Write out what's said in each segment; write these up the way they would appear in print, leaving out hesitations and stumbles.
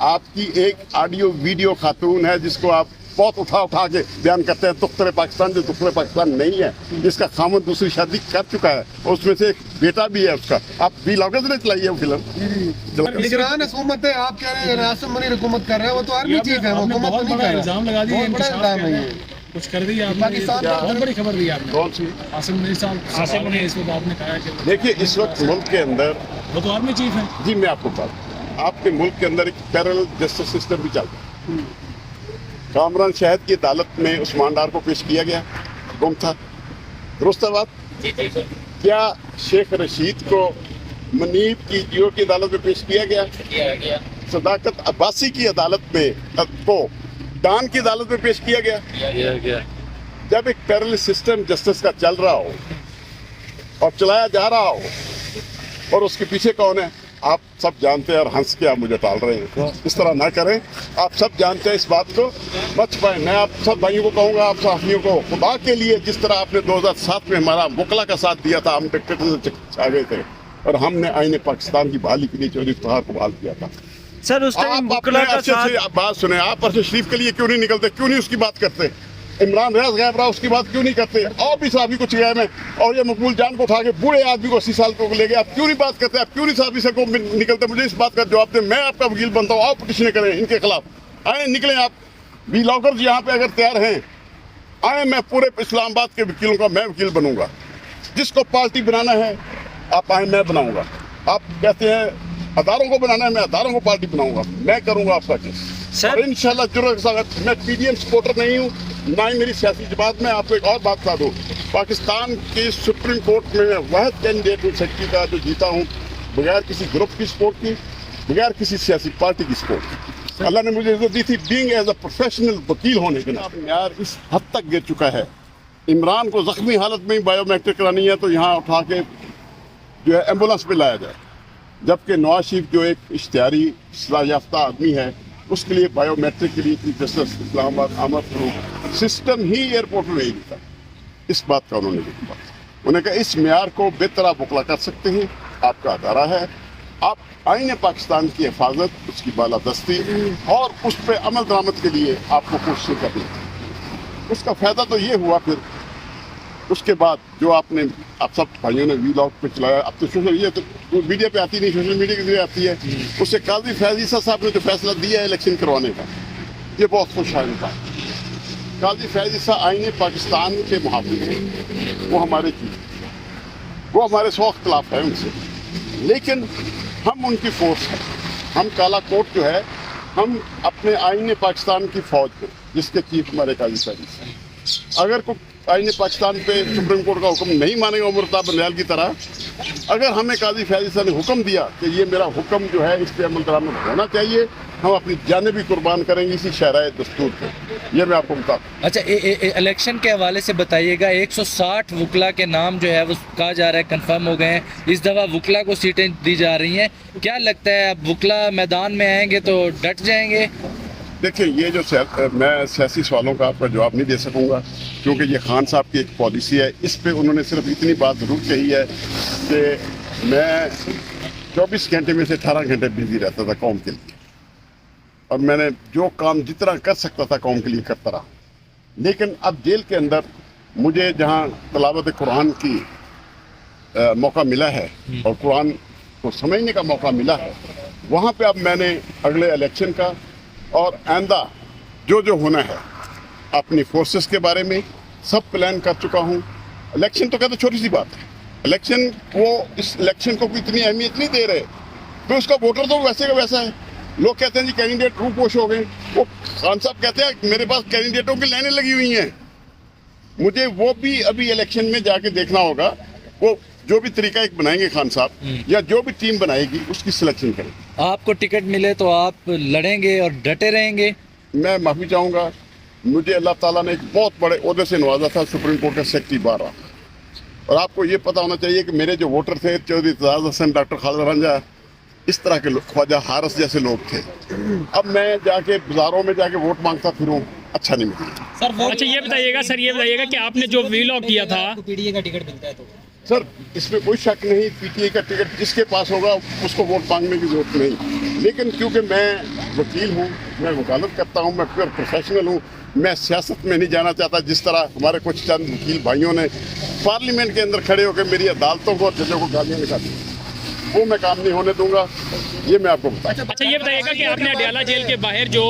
आपकी एक audio video खातून है जिसको आप बहुत उठा के बयान करते हैं दुख्तरे पाकिस्तान, जो दुख्तरे पाकिस्तान नहीं है, जिसका खामद दूसरी शादी कर चुका है और उसमें से एक बेटा भी है उसका। आप व्लॉगर्स ने चलाई है वो फिल्म। निगरान हुकूमत है, आप कह रहे हैं आसिम मुनीर हुकूमत कर रहा है, वो तो आर्मी चीफ है, वो हुकूमत तो नहीं कर रहा। इल्जाम लगा दिए, बहुत बड़ा इल्जाम है ये। कुछ कर दिया आपने, पाकिस्तान बहुत बड़ी खबर दी आपने। कौन सी? आसिम मुनीर साहब, आसिम मुनीर इस वक्त आपने कहा कि देखिए, इस वक्त मुल्क के अंदर, वो तो आर्मी चीफ है जी मैं आपको बता दूं, आपके मुल्क के अंदर एक पैरेलल जस्टिस सिस्टम भी चलता है। कामरान शहद की अदालत में उस्मान डार को पेश किया गया, गुम था, दुरुस्त है बात। क्या शेख रशीद को मनीब की जियो की अदालत में पेश किया गया? सदाकत अब्बासी की अदालत में को डान की अदालत में पेश किया गया। जब एक पैरेलल सिस्टम जस्टिस का चल रहा हो और चलाया जा रहा हो और उसके पीछे कौन है, आप सब जानते हैं और हंस के आप मुझे टाल रहे हैं। इस तरह ना करें, आप सब जानते हैं इस बात को, मत छुपाएं। मैं आप सब भाइयों को कहूँगा, आप साथियों को, खुदा के लिए जिस तरह आपने 2007 में हमारा वकला का साथ दिया था, हम डिक्टेटर से आ गए थे और हमने आईने पाकिस्तान की बहाली के लिए चौधरी इफ्तिखार को बहाल किया था। सर उस टाइम वकला का साथ, बात सुने, आप अरशद शरीफ के लिए क्यों नहीं निकलते, क्यों नहीं उसकी बात करते? इमरान रियाज गायब रहा, उसकी बात क्यों नहीं करते? और भी साहबी कुछ गए में, और ये मकबूल जान को उठा के बूढ़े आदमी को 80 साल को ले गए, आप क्यों नहीं बात करते? आप क्यों नहीं साहबी से को निकलते? मुझे इस बात का जवाब दें, मैं आपका वकील बनता हूँ, आप पिटिशन करें इनके खिलाफ। आए निकलें आप, व्लॉगर्स यहाँ पे अगर तैयार हैं, आए, मैं पूरे इस्लामाबाद के वकीलों का मैं वकील बनूंगा। जिसको पार्टी बनाना है आप आए, मैं बनाऊंगा। आप कहते हैं अदारों को बनाना है, मैं अदारों को पार्टी बनाऊंगा, मैं करूंगा आपका केस। सर इंशाल्लाह जुर्रत के साथ, मैं पीडीएम सपोर्टर नहीं हूँ, ना ही मेरी सियासी जमात में। आपको एक और बात बता दूँ, पाकिस्तान के सुप्रीम कोर्ट में मैं वह कैंडिडेट हूँ सेक्रेटरी का जो जीता हूँ बगैर किसी ग्रुप की सपोर्ट की, बगैर किसी सियासी पार्टी की सपोर्ट की। अल्लाह ने मुझे इज्जत दी थी बीइंग एज अ प्रोफेशनल वकील होने के नाते। यार इस हद तक गिर चुका है, इमरान को जख्मी हालत में ही बायोमेट्रिक करानी है तो यहाँ उठा के जो है एम्बुलेंस पे लाया जाए, जबकि नवाज शरीफ जो एक इश्तिहारी सलाह याफ्ता आदमी है उसके लिए बायोमेट्रिक के लिए चीफ जस्टिस इस्लामाबाद आमद फरूक सिस्टम ही एयरपोर्ट में नहीं था। इस बात का उन्होंने लिखा, उन्होंने कहा इस मेयार को बेहतर आप वकला कर सकते हैं, आपका अदारा है, आप आईने पाकिस्तान की हिफाजत, उसकी बालादस्ती और उस पर अमल दरामद के लिए आपको कोशिश करनी थी। उसका फ़ायदा तो ये हुआ फिर उसके बाद जो आपने आप सब भाइयों ने व्लॉग पे चलाया, अब तो सोशल ये तो मीडिया पे आती नहीं, सोशल मीडिया के जरिए आती है। उससे काजी फैज ईसा साहब ने जो फैसला दिया है इलेक्शन करवाने का, ये बहुत खुशहाल था। काजी फैज ईसा आईने पाकिस्तान के मुहाफिज हैं, वो हमारे चीफ, वो हमारे 100 खिलाफ है उनसे, लेकिन हम उनकी फोर्स है। हम काला कोट जो है, हम अपने आईने पाकिस्तान की फौज को, जिसके चीफ हमारे काजी फैज ईसा, अगर कोई आईने पाकिस्तान पे सुप्रीम कोर्ट का हुक्म नहीं मानेगा उमरता बंदयाल की तरह, अगर हमें काजी फैज ईसा ने हुक्म दिया कि ये मेरा हुक्म जो है इस पर अमल दरामद होना चाहिए, हम अपनी जानें भी कुर्बान करेंगे इसी शहराए दस्तूर पे। ये मैं आपको बता। अच्छा इलेक्शन के हवाले से बताइएगा, 160 वकला के नाम जो है वो कहा जा रहा है कंफर्म हो गए हैं, इस दफ़ा वकला को सीटें दी जा रही हैं, क्या लगता है अब वकला मैदान में आएंगे तो डट जाएंगे? देखिए, ये जो मैं सियासी सवालों का आपका जवाब नहीं दे सकूंगा क्योंकि ये खान साहब की एक पॉलिसी है। इस पे उन्होंने सिर्फ इतनी बात ज़रूर कही है कि मैं 24 घंटे में से 18 घंटे बिजी रहता था कौम के लिए, और मैंने जो काम जितना कर सकता था कौम के लिए करता रहा। लेकिन अब जेल के अंदर मुझे जहाँ तलावत कुरान की मौका मिला है और कुरान को समझने का मौका मिला है, वहाँ पे अब मैंने अगले इलेक्शन का और आइंदा जो होना है अपनी फोर्सेस के बारे में सब प्लान कर चुका हूँ। इलेक्शन तो कहते छोटी सी बात है, इलेक्शन वो इस इलेक्शन को इतनी अहमियत नहीं दे रहे, तो उसका वोटर तो वैसे का वैसा है। लोग कहते हैं जी कैंडिडेट रूपोश हो गए, वो खान साहब कहते हैं मेरे पास कैंडिडेटों की लाइनें लगी हुई हैं, मुझे वो भी अभी इलेक्शन में जाके देखना होगा। वो जो भी तरीका एक बनाएंगे खान साहब या जो भी टीम बनाएगी उसकी सिलेक्शन करेंगे। आपको टिकट मिले तो आप लड़ेंगे और डटे रहेंगे? मैं माफ़ी चाहूँगा, मुझे अल्लाह ताला ने एक बहुत बड़े ओहदे से नवाजा था, सुप्रीम कोर्ट का सेक्रेटरी 12, और आपको ये पता होना चाहिए कि मेरे जो वोटर थे चौधरी इत्तेजाज हसन, डॉक्टर खालिद रंजा, इस तरह के लोग, ख्वाजा हारिस जैसे लोग थे। अब मैं जाके बाजारों में जाके वोट मांगता फिरूँ, अच्छा नहीं मिलता। सर अच्छा ये बताइएगा कि आपने जो व्लॉग किया था, पीडीए का टिकट मिलता है तो सर इसमें कोई शक नहीं, पीटीआई का टिकट जिसके पास होगा उसको वोट मांगने की जरूरत नहीं। लेकिन क्योंकि मैं वकील हूँ, मैं वकालत करता हूँ, मैं प्योर प्रोफेशनल हूँ, मैं सियासत में नहीं जाना चाहता। जिस तरह हमारे कुछ चंद वकील भाइयों ने पार्लियामेंट के अंदर खड़े होकर मेरी अदालतों को और जजों को गालियाँ निकाली, वो मैं काम नहीं होने दूंगा, ये मैं आपको बता। अच्छा ये बताइएगा कि आपने अडयाला जेल के बाहर जो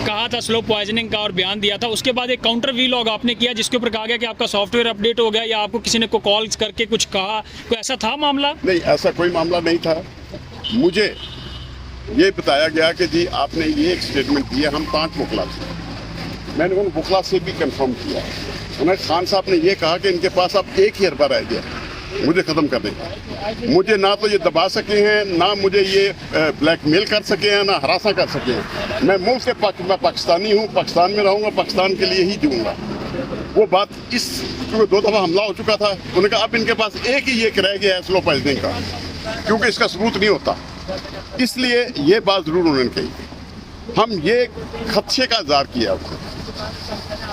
कहा था स्लो पॉइजनिंग का और बयान दिया था, उसके बाद एक काउंटर वीलॉग आपने किया जिसके ऊपर कहा गया कि आपका सॉफ्टवेयर अपडेट हो गया या आपको किसी ने को कॉल करके कुछ कहा, कोई ऐसा था मामला? नहीं, ऐसा कोई मामला नहीं था। मुझे ये बताया गया कि जी आपने ये एक स्टेटमेंट दिया, हम 5 वकला थे। मैंने उन वकला से भी कंफर्म किया, उन्हें खान साहब ने ये कहा कि इनके पास अब 1 ही अरबा रह गया मुझे ख़त्म करने का। मुझे ना तो ये दबा सके हैं, ना मुझे ये ब्लैकमेल कर सके हैं, ना हरासा कर सके हैं। मैं मुल्क के मैं पाकिस्तानी हूँ, पाकिस्तान में रहूँगा, पाकिस्तान के लिए ही जीऊँगा। वो बात इस क्योंकि 2 दफ़ा हमला हो चुका था, उन्होंने कहा अब इनके पास एक ही ये रह गया है स्लो पॉइजनिंग का, क्योंकि इसका सबूत नहीं होता। इसलिए ये बात ज़रूर उन्होंने कही। हम ये खदशे का इज़हार किया उसको,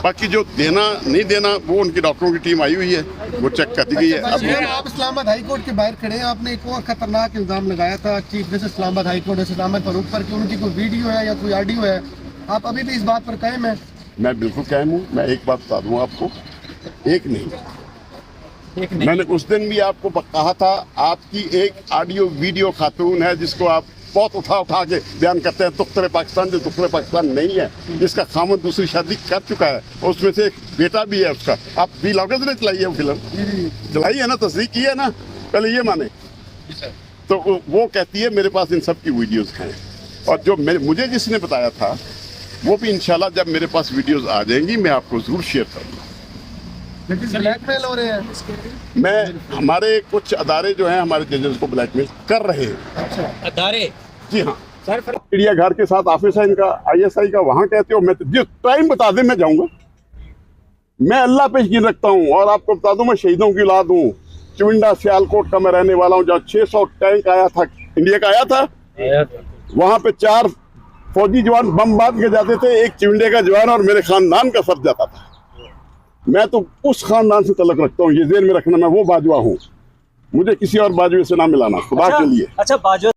बाकी जो देना नहीं देना वो उनकी डॉक्टरों की टीम आई हुई है, वो चेक कर दी गई है। अब आप इस्लामाबाद हाई कोर्ट के बाहर खड़े हैं, आपने एक और खतरनाक इल्जाम लगाया था chief justice Islamabad high court Islamabad Farooq पर कि उनकी कोई वीडियो है या कोई ऑडियो है, आप अभी भी इस बात पर कायम हैं? मैं बिल्कुल कायम हूँ। मैं एक बात बता दूँ आपको, एक नहीं, मैंने उस दिन भी आपको कहा था, आपकी एक ऑडियो वीडियो खातून है जिसको आप बहुत उठा के बयान करते हैं दुख्तरे पाकिस्तान, जो दुख्तरे पाकिस्तान नहीं है, जिसका खामद दूसरी शादी कर चुका है, उसमें से एक बेटा भी है उसका। आप बी लॉकर्स ने चलाई है वो फिल्म, चलाई है ना, तस्दीक की है ना, पहले ये माने। तो वो कहती है मेरे पास इन सब की वीडियोस हैं, और जो मुझे जिसने बताया था वो भी इंशाल्लाह जब मेरे पास वीडियोस आ जाएंगी मैं आपको जरूर शेयर करूँगा। लेकिन ब्लैकमेल हो रहे हैं, मैं हमारे कुछ अदारे जो हैं हमारे जजेस को ब्लैकमेल कर रहे हैं। अदारे? जी हाँ सर, चिड़िया घर के साथ ऑफिस है इनका ISI का, वहाँ कहते हो मैं जिस टाइम बता दें मैं जाऊँगा। मैं अल्लाह पे यकीन रखता हूँ, और आपको बता दूँ मैं शहीदों की औलाद हूँ। चुविंडा सियालकोट का मैं रहने वाला हूँ, जहाँ 600 टैंक आया था, इंडिया का आया था, वहाँ पे 4 फौजी जवान बम बांध के जाते थे, एक चुविंडे का जवान और मेरे खानदान का फर्ज जाता था। मैं तो उस खानदान से तल्लुक रखता हूँ, ये जेल में रखना, मैं वो बाजवा हूँ, मुझे किसी और बाजवे से ना मिलाना, खुदा के लिए। अच्छा बाजवा